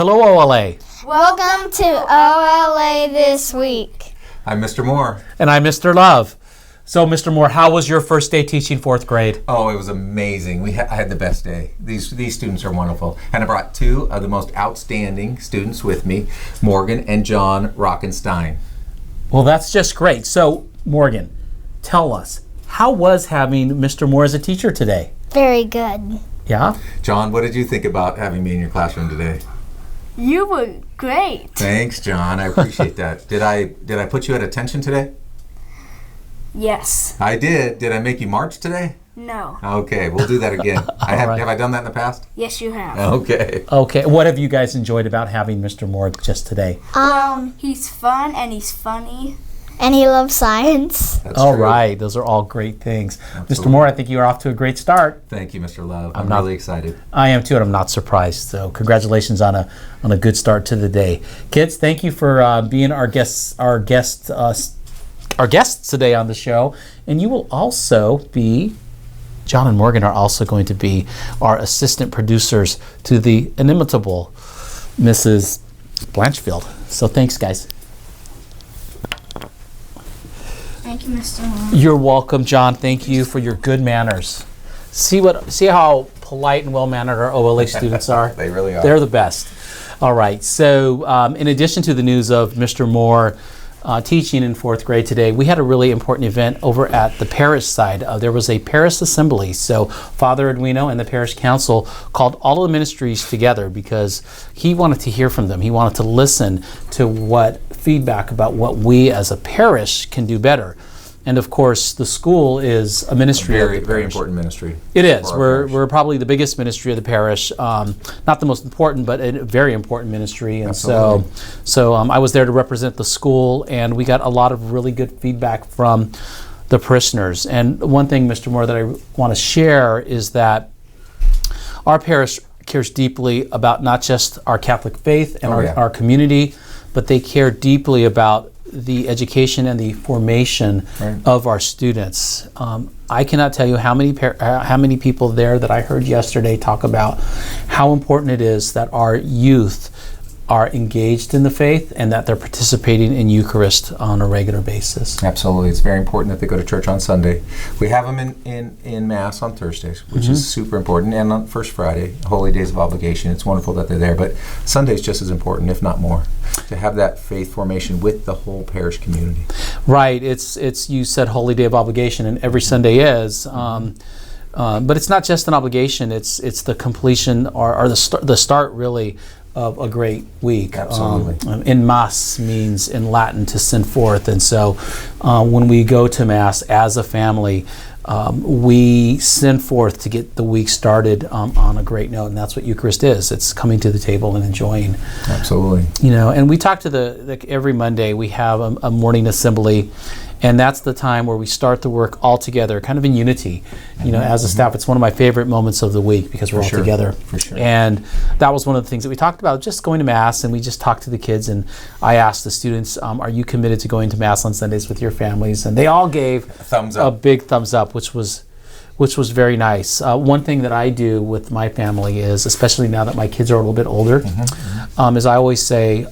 Hello, OLA. Welcome to OLA This Week. I'm Mr. Moore. And I'm Mr. Love. So, Mr. Moore, how was your first day teaching fourth grade? Oh, it was amazing. I had the best day. These students are wonderful. And I brought two of the most outstanding students with me, Morgan and John Rockenstein. Well, that's just great. So, Morgan, tell us, how was having Mr. Moore as a teacher today? Very good. Yeah? John, what did you think about having me in your classroom today? You were great. Thanks, John. I appreciate that. Did I put you at attention today? Yes. I did. Did I make you march today? No. Okay, we'll do that again. Have I done that in the past? Yes, you have. Okay. Okay, what have you guys enjoyed about having Mr. Moore just today? He's fun and he's funny. And he loves science. That's All true. right, those are all great things. Absolutely. Mr. Moore, I think you're off to a great start. Thank you, Mr. Love. I'm not- really excited. I am too, and I'm not surprised. So, congratulations on a good start to the day, kids. Thank you for being our guests today on the show. And you will also be. John and Morgan are also going to be our assistant producers to the inimitable Mrs. Blanchfield. So thanks, guys. Thank you, Mr. Moore. You're welcome, John. Thank you for your good manners. See how polite and well-mannered our OLA students are? They really are. They're the best. All right. So in addition to the news of Mr. Moore teaching in fourth grade today, we had a really important event over at the parish side. There was a parish assembly. So Father Arduino and the parish council called all of the ministries together because he wanted to hear from them. He wanted to listen to what feedback about what we as a parish can do better. And of course, the school is a ministry. Very, of the very parish. important ministry. It is. for our parish. We're probably the biggest ministry of the parish. Not the most important, but a very important ministry. And Absolutely. so I was there to represent the school, and we got a lot of really good feedback from the parishioners. And one thing, Mr. Moore, that I want to share is that our parish cares deeply about not just our Catholic faith and our community, but they care deeply about the education and the formation of our students. I cannot tell you how many people there that I heard yesterday talk about how important it is that our youth are engaged in the faith and that they're participating in Eucharist on a regular basis. Absolutely. It's very important that they go to church on Sunday. We have them in Mass on Thursdays, which is super important, and on First Friday, Holy Days of Obligation. It's wonderful that they're there, but Sunday's just as important, if not more, to have that faith formation with the whole parish community. Right. It's you said Holy Day of Obligation, and every Sunday is. But it's not just an obligation. It's the completion or the start really of a great week. Absolutely. In Mass means in Latin to send forth, and so when we go to Mass as a family, we send forth to get the week started on a great note, and that's what Eucharist is. It's coming to the table and enjoying. Absolutely. And we talk to every Monday we have a morning assembly, and that's the time where we start the work all together, kind of in unity. As a staff, it's one of my favorite moments of the week because we're all together. For sure. And that was one of the things that we talked about, just going to Mass, and we just talked to the kids, and I asked the students, are you committed to going to Mass on Sundays with your families? And they all gave a big thumbs up, which was very nice. One thing that I do with my family is, especially now that my kids are a little bit older, is I always say,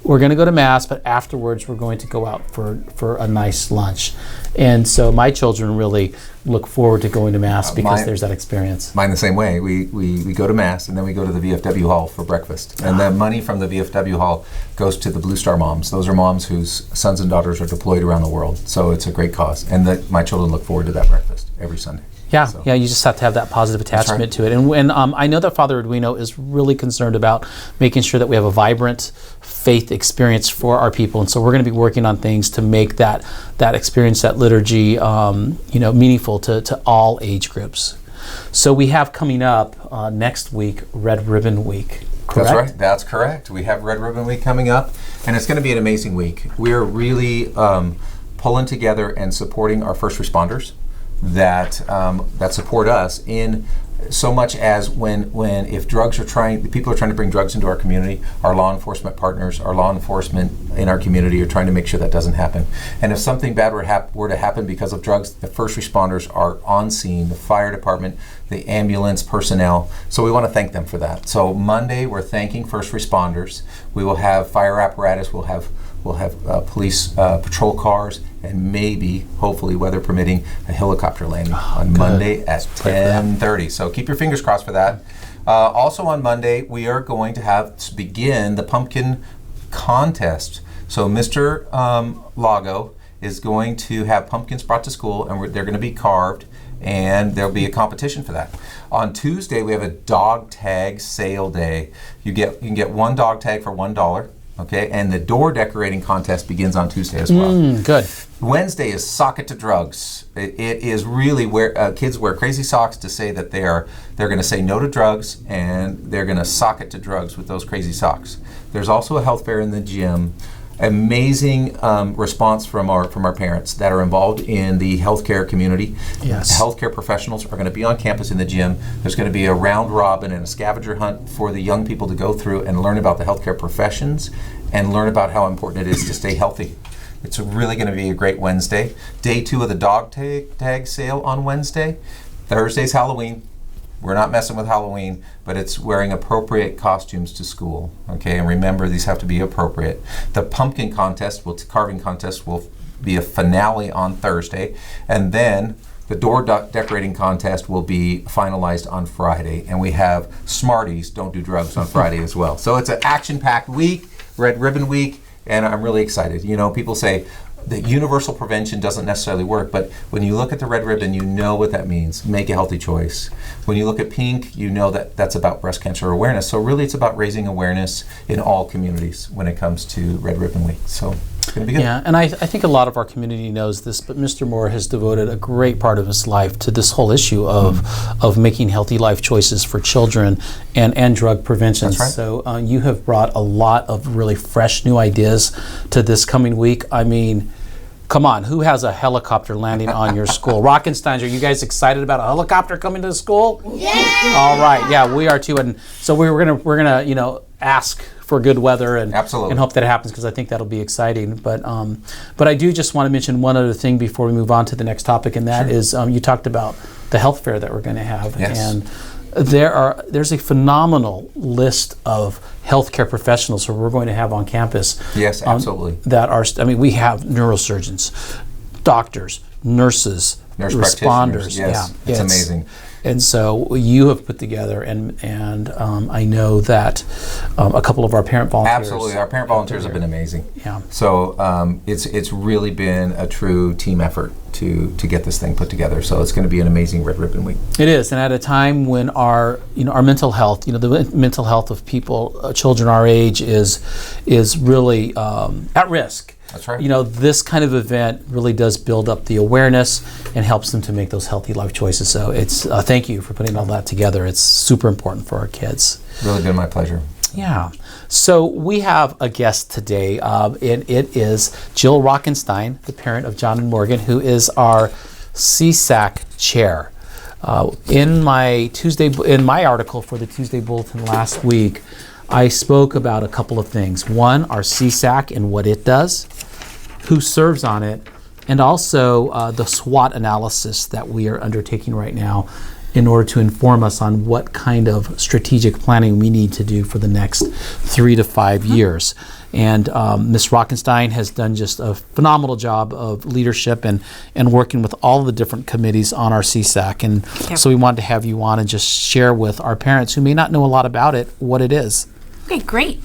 we're going to go to Mass, but afterwards we're going to go out for a nice lunch. And so my children really look forward to going to Mass because there's that experience. Mine the same way. We go to Mass, and then we go to the VFW Hall for breakfast. And the money from the VFW Hall goes to the Blue Star moms. Those are moms whose sons and daughters are deployed around the world. So it's a great cause. And my children look forward to that breakfast every Sunday. Yeah, you just have to have that positive attachment to it. And I know that Father Arduino is really concerned about making sure that we have a vibrant faith experience for our people. And so we're going to be working on things to make that experience, that liturgy, meaningful to all age groups. So we have coming up next week, Red Ribbon Week. Correct? That's right. That's correct. We have Red Ribbon Week coming up, and it's going to be an amazing week. We're really pulling together and supporting our first responders that support us in so much as when if people are trying to bring drugs into our community, our law enforcement partners, our law enforcement in our community are trying to make sure that doesn't happen. And if something bad were to happen because of drugs, the first responders are on scene, the fire department, the ambulance personnel. So we want to thank them for that. So Monday, we're thanking first responders. We will have fire apparatus. We'll have police patrol cars, and maybe, hopefully, weather permitting, a helicopter landing on Monday at 10:30. So keep your fingers crossed for that. Also on Monday, we are going to begin the pumpkin contest. So Mr. Lago is going to have pumpkins brought to school, and they're going to be carved, and there'll be a competition for that. On Tuesday, we have a dog tag sale day. You can get one dog tag for $1. Okay, and the door decorating contest begins on Tuesday as well. Good. Wednesday is Sock It to Drugs. It is really where kids wear crazy socks to say that they're going to say no to drugs, and they're going to sock it to drugs with those crazy socks. There's also a health fair in the gym. Amazing response from our parents that are involved in the healthcare community. Yes. Healthcare professionals are going to be on campus in the gym. There's going to be a round robin and a scavenger hunt for the young people to go through and learn about the healthcare professions and learn about how important it is to stay healthy. It's really going to be a great Wednesday. Day 2 of the dog tag sale on Wednesday. Thursday's Halloween. We're not messing with Halloween, but it's wearing appropriate costumes to school. Okay, and remember, these have to be appropriate. The pumpkin contest, carving contest, will be a finale on Thursday, and then the door decorating contest will be finalized on Friday. And we have Smarties, Don't Do Drugs on Friday as well. So it's an action-packed week, Red Ribbon Week, and I'm really excited. You know, people say that universal prevention doesn't necessarily work, but when you look at the red ribbon, you know what that means. Make a healthy choice. When you look at pink, you know that that's about breast cancer awareness. So really it's about raising awareness in all communities when it comes to Red Ribbon Week. So it's going to be good. Yeah, and I think a lot of our community knows this, but Mr. Moore has devoted a great part of his life to this whole issue of making healthy life choices for children and drug prevention. That's right. So you have brought a lot of really fresh new ideas to this coming week. I mean, come on, who has a helicopter landing on your school? Rockenstein, are you guys excited about a helicopter coming to the school? Yeah! All right, yeah, we are too. And so we're gonna ask for good weather and Absolutely. and hope that it happens, because I think that'll be exciting. But I do just want to mention one other thing before we move on to the next topic, and that is you talked about the health fair that we're going to have. Yes. And there's a phenomenal list of healthcare professionals who we're going to have on campus. Yes, absolutely. We have neurosurgeons, doctors, nurse responders. Yes, Yeah, it's amazing. And so you have put together, and I know that a couple of our parent volunteers. Absolutely, our parent volunteers have been amazing. Yeah. So it's really been a true team effort to get this thing put together. So it's going to be an amazing Red Ribbon Week. It is, and at a time when our mental health, the mental health of people, children our age, is really at risk. That's right. This kind of event really does build up the awareness and helps them to make those healthy life choices. So it's thank you for putting all that together. It's super important for our kids. Really been my pleasure. Yeah. So we have a guest today, and it is Jill Rockenstein, the parent of John and Morgan, who is our CSAC chair. In my article for the Tuesday Bulletin last week, I spoke about a couple of things. One, our CSAC and what it does, who serves on it, and also the SWOT analysis that we are undertaking right now in order to inform us on what kind of strategic planning we need to do for the next 3 to 5 years. And Ms. Rockenstein has done just a phenomenal job of leadership and working with all the different committees on our CSAC. And so we wanted to have you on and just share with our parents who may not know a lot about it, what it is. Okay, great.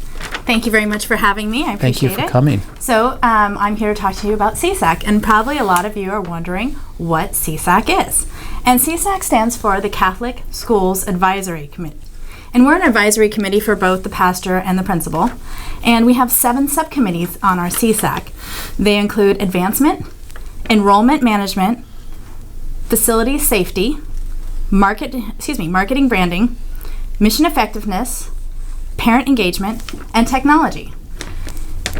Thank you very much for having me. I appreciate it. Thank you for coming. So I'm here to talk to you about CSAC, and probably a lot of you are wondering what CSAC is. And CSAC stands for the Catholic Schools Advisory Committee. And we're an advisory committee for both the pastor and the principal. And we have 7 subcommittees on our CSAC. They include advancement, enrollment management, facility safety, marketing branding, mission effectiveness, parent engagement, and technology.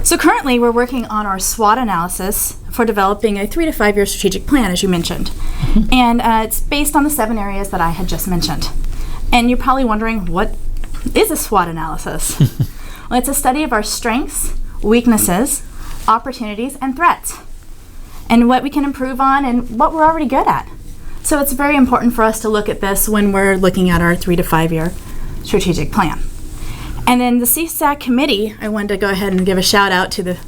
So currently we're working on our SWOT analysis for developing a 3 to 5 year strategic plan, as you mentioned. And it's based on the 7 areas that I had just mentioned. And you're probably wondering, what is a SWOT analysis? Well, it's a study of our strengths, weaknesses, opportunities, and threats, and what we can improve on and what we're already good at. So it's very important for us to look at this when we're looking at our 3 to 5 year strategic plan. And then the CSAC committee, I wanted to go ahead and give a shout out to the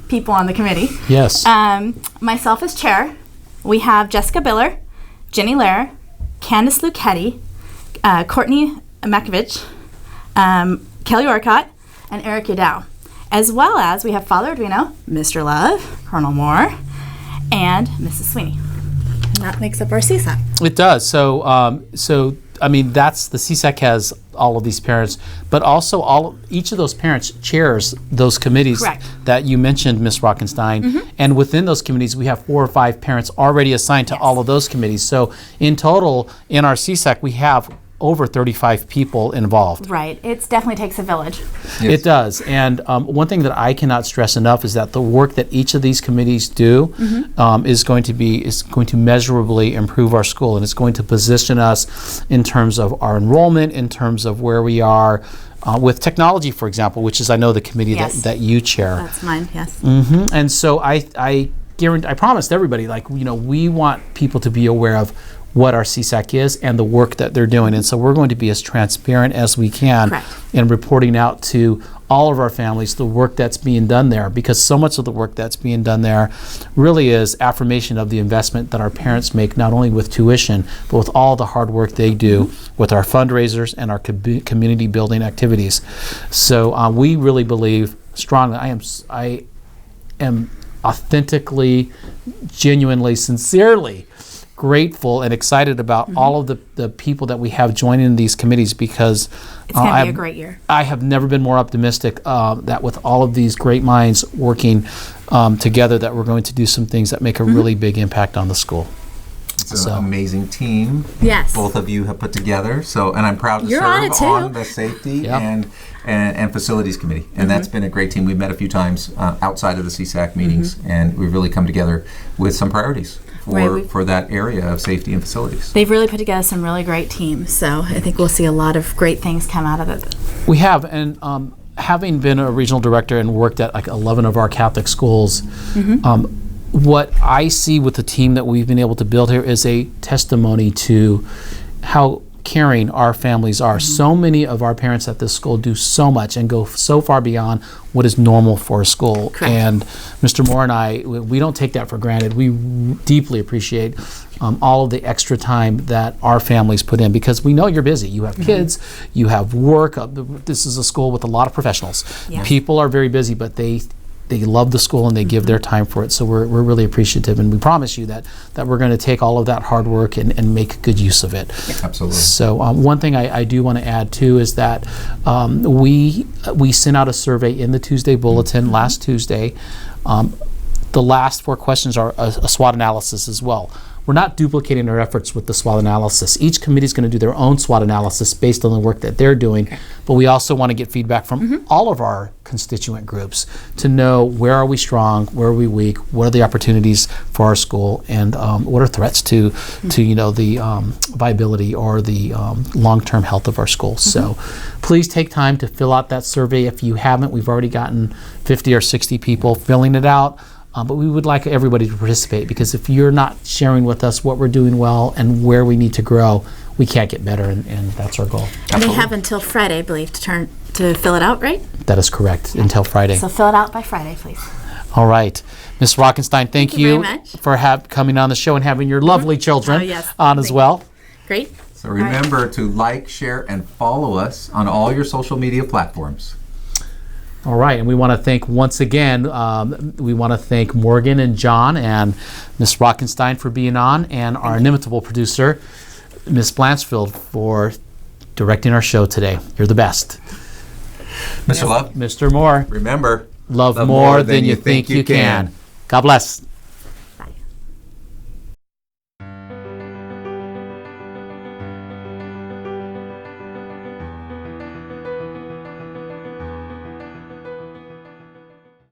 people on the committee. Yes. Myself as chair, we have Jessica Biller, Jenny Lair, Candace Luchetti, Courtney Makovich, Kelly Orcott, and Eric Yadow. As well as we have Father Arduino, Mr. Love, Colonel Moore, and Mrs. Sweeney. And that makes up our CSAC. It does. So, I mean, that's the CSAC has all of these parents, but also each of those parents chairs those committees. Correct. That you mentioned, Ms. Rockenstein. And within those committees, we have 4 or 5 parents already assigned to all of those committees. So, in total, in our CSAC, we have over 35 people involved. Right. It definitely takes a village. Yes. It does. And one thing that I cannot stress enough is that the work that each of these committees do is going to measurably improve our school, and it's going to position us in terms of our enrollment, in terms of where we are with technology, for example, which is, I know, the committee Yes. that you chair. That's mine, yes. And so I guarantee, I promised everybody, like, we want people to be aware of what our CSAC is and the work that they're doing. And so we're going to be as transparent as we can Correct. in reporting out to all of our families the work that's being done there, because so much of the work that's being done there really is affirmation of the investment that our parents make, not only with tuition, but with all the hard work they do with our fundraisers and our community building activities. So we really believe strongly, I am authentically, genuinely, sincerely grateful and excited about all of the people that we have joining these committees, because It's going to be a great year. I have never been more optimistic that with all of these great minds working together, that we're going to do some things that make a really big impact on the school. It's an amazing team. Yes. Both of you have put together. So, and I'm proud to You're serve on it, too. on the safety Yep. and facilities committee. And that's been a great team. We've met a few times outside of the CSAC meetings, and we've really come together with some priorities for that area of safety and facilities. They've really put together some really great teams, so I think we'll see a lot of great things come out of it. We have, and having been a regional director and worked at like 11 of our Catholic schools, what I see with the team that we've been able to build here is a testimony to how caring our families are. So many of our parents at this school do so much and go so far beyond what is normal for a school. Correct. And Mr. Moore and I, we don't take that for granted. We deeply appreciate all of the extra time that our families put in, because we know you're busy. You have kids, you have work. This is a school with a lot of professionals. Yes. People are very busy, but they love the school and they give their time for it. So we're really appreciative, and we promise you that we're going to take all of that hard work and make good use of it. Absolutely. So one thing I do want to add too is that we sent out a survey in the Tuesday Bulletin last Tuesday. The last 4 questions are a SWOT analysis as well. We're not duplicating our efforts with the SWOT analysis. Each committee is going to do their own SWOT analysis based on the work that they're doing, but we also want to get feedback from all of our constituent groups to know where are we strong, where are we weak, what are the opportunities for our school, and what are threats to the viability or the long-term health of our schools. So please take time to fill out that survey. If you haven't, we've already gotten 50 or 60 people filling it out. But we would like everybody to participate, because if you're not sharing with us what we're doing well and where we need to grow, we can't get better, and that's our goal. And they have until Friday, I believe, to fill it out, right? That is correct, until Friday. So fill it out by Friday, please. All right. Ms. Rockenstein, thank you you very much. for coming on the show and having your lovely children Oh, yes. on as well. Great. So remember to like, share, and follow us on all your social media platforms. All right, and we want to thank once again, we want to thank Morgan and John and Ms. Rockenstein for being on, and our inimitable producer, Ms. Blanchfield, for directing our show today. You're the best. Mr. Love, Mr. Moore, remember, love more than you think you can. God bless.